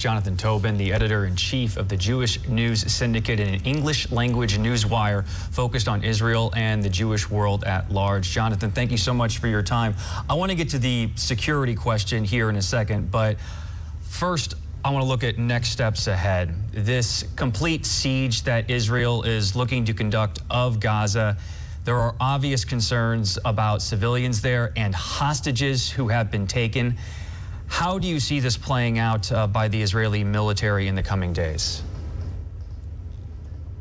Jonathan Tobin, the editor-in-chief of the Jewish News Syndicate, an English-language news wire focused on Israel and the Jewish world at large. Jonathan, thank you so much for your time. I want to get to the security question here in a second, but first, I want to look at next steps ahead. This complete siege that Israel is looking to conduct of Gaza. There are obvious concerns about civilians there and hostages who have been taken. How do you see this playing out by the Israeli military in the coming days?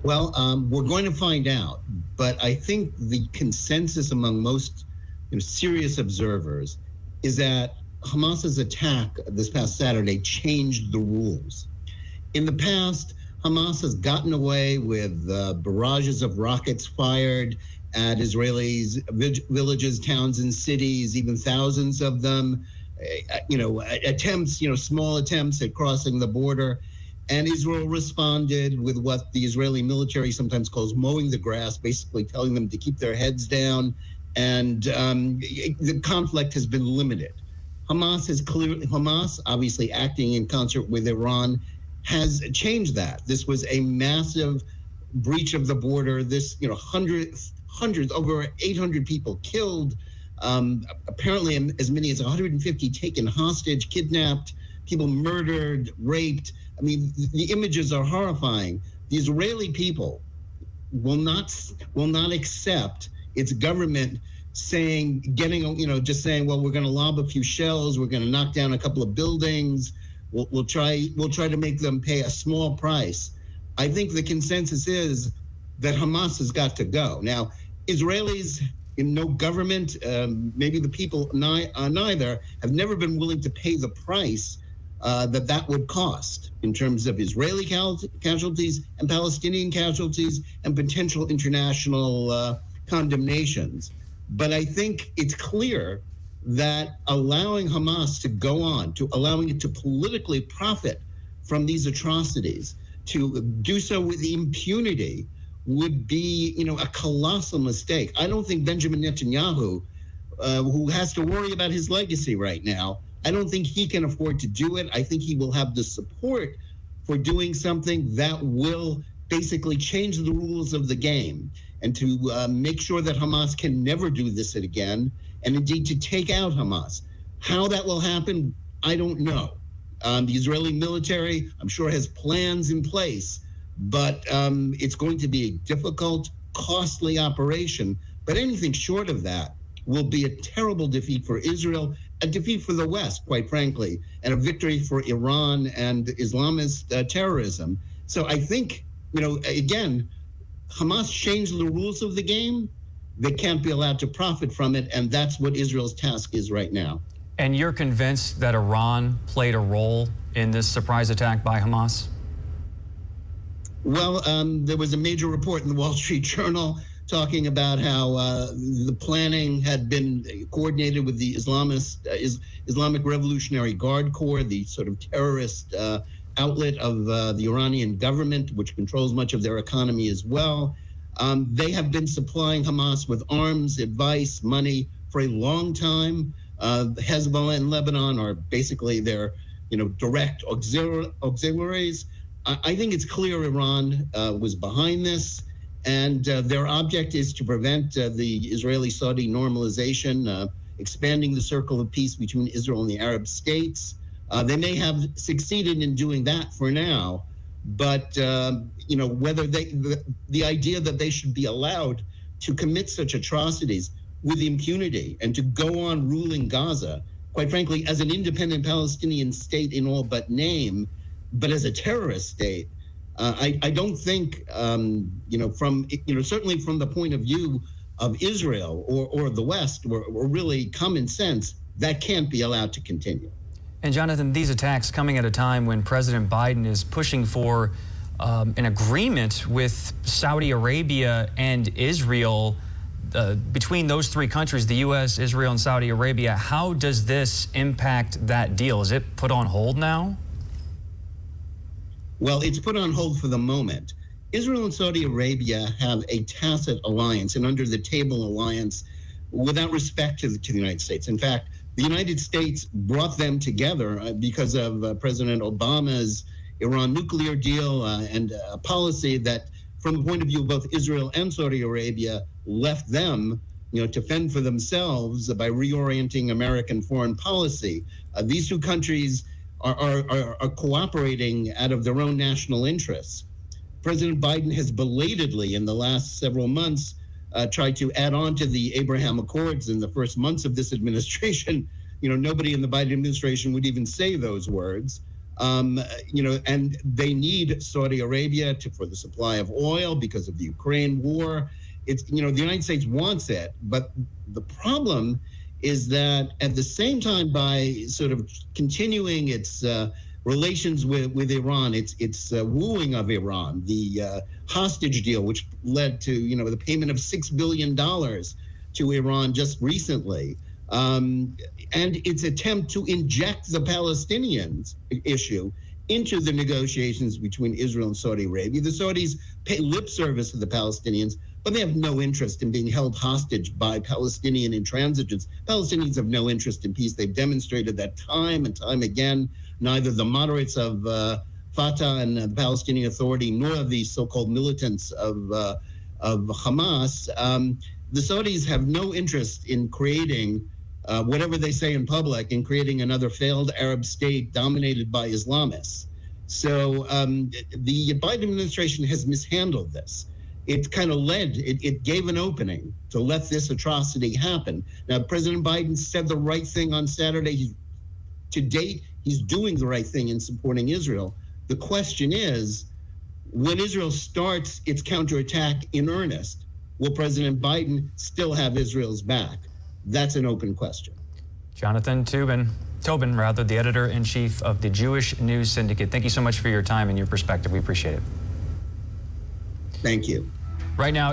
Well, we're going to find out, but I think the consensus among most serious observers is that Hamas's attack this past Saturday changed the rules. In the past, Hamas has gotten away with barrages of rockets fired at Israelis, villages, towns, and cities, even thousands of them. Attempts, small attempts at crossing the border. And Israel responded with what the Israeli military sometimes calls mowing the grass, basically telling them to keep their heads down. And the conflict has been limited. Hamas, obviously acting in concert with Iran, has changed that. This was a massive breach of the border. This, hundreds, over 800 people killed. Apparently as many as 150 taken hostage, kidnapped, people murdered, raped. I mean, the images are horrifying. The Israeli people will not accept its government just saying, well, we're going to lob a few shells, we're going to knock down a couple of buildings, we'll try to make them pay a small price. I think the consensus is that Hamas has got to go. Now, Israelis in no government, maybe the people neither, have never been willing to pay the price that would cost in terms of Israeli casualties and Palestinian casualties and potential international condemnations. But I think it's clear that allowing Hamas to go on, allowing it to politically profit from these atrocities, to do so with impunity, would be, a colossal mistake. I don't think Benjamin Netanyahu, who has to worry about his legacy right now, I don't think he can afford to do it. I think he will have the support for doing something that will basically change the rules of the game and to make sure that Hamas can never do this again, and indeed to take out Hamas. How that will happen, I don't know. The Israeli military, I'm sure, has plans in place, but it's going to be a difficult, costly operation. But anything short of that will be a terrible defeat for Israel, a defeat for the West, quite frankly, and a victory for Iran and Islamist terrorism. So I think, again, Hamas changed the rules of the game. They can't be allowed to profit from it, and that's what Israel's task is right now. And you're convinced that Iran played a role in this surprise attack by Hamas? Well, there was a major report in the Wall Street Journal talking about how the planning had been coordinated with the Islamic Revolutionary Guard Corps, the sort of terrorist outlet of the Iranian government, which controls much of their economy as well. They have been supplying Hamas with arms, advice, money for a long time. Hezbollah and Lebanon are basically their, direct auxiliaries. I think it's clear Iran was behind this, and their object is to prevent the Israeli-Saudi normalization, expanding the circle of peace between Israel and the Arab states. They may have succeeded in doing that for now, but whether the idea that they should be allowed to commit such atrocities with impunity and to go on ruling Gaza, quite frankly, as an independent Palestinian state in all but name, but as a terrorist state, I don't think, certainly from the point of view of Israel or the West, or really common sense, that can't be allowed to continue. And Jonathan, these attacks coming at a time when President Biden is pushing for an agreement with Saudi Arabia and Israel, between those three countries, the U.S., Israel, and Saudi Arabia, how does this impact that deal? Is it put on hold now? Well, it's put on hold for the moment. Israel and Saudi Arabia have a tacit alliance, an under-the-table alliance, without respect to the United States. In fact, The United States brought them together because of President Obama's Iran nuclear deal and a policy that, from the point of view of both Israel and Saudi Arabia, left them, to fend for themselves by reorienting American foreign policy. These two countries are cooperating out of their own national interests. President Biden has belatedly, in the last several months, tried to add on to the Abraham Accords in the first months of this administration. Nobody in the Biden administration would even say those words. And they need Saudi Arabia for the supply of oil because of the Ukraine war. It's, the United States wants it, but the problem is that at the same time, by sort of continuing its relations with Iran, its wooing of Iran, the hostage deal, which led to, the payment of $6 billion to Iran just recently, and its attempt to inject the Palestinians issue into the negotiations between Israel and Saudi Arabia. The Saudis pay lip service to the Palestinians, but they have no interest in being held hostage by Palestinian intransigents. Palestinians have no interest in peace. They've demonstrated that time and time again. Neither the moderates of Fatah and the Palestinian Authority, nor the so-called militants of Hamas. The Saudis have no interest in creating, whatever they say in public, in creating another failed Arab state dominated by Islamists. So the Biden administration has mishandled this. It kind of it gave an opening to let this atrocity happen. Now, President Biden said the right thing on Saturday. To date, he's doing the right thing in supporting Israel. The question is, when Israel starts its counterattack in earnest, will President Biden still have Israel's back? That's an open question. Jonathan Tobin, the editor-in-chief of the Jewish News Syndicate. Thank you so much for your time and your perspective. We appreciate it. Thank you. Right now,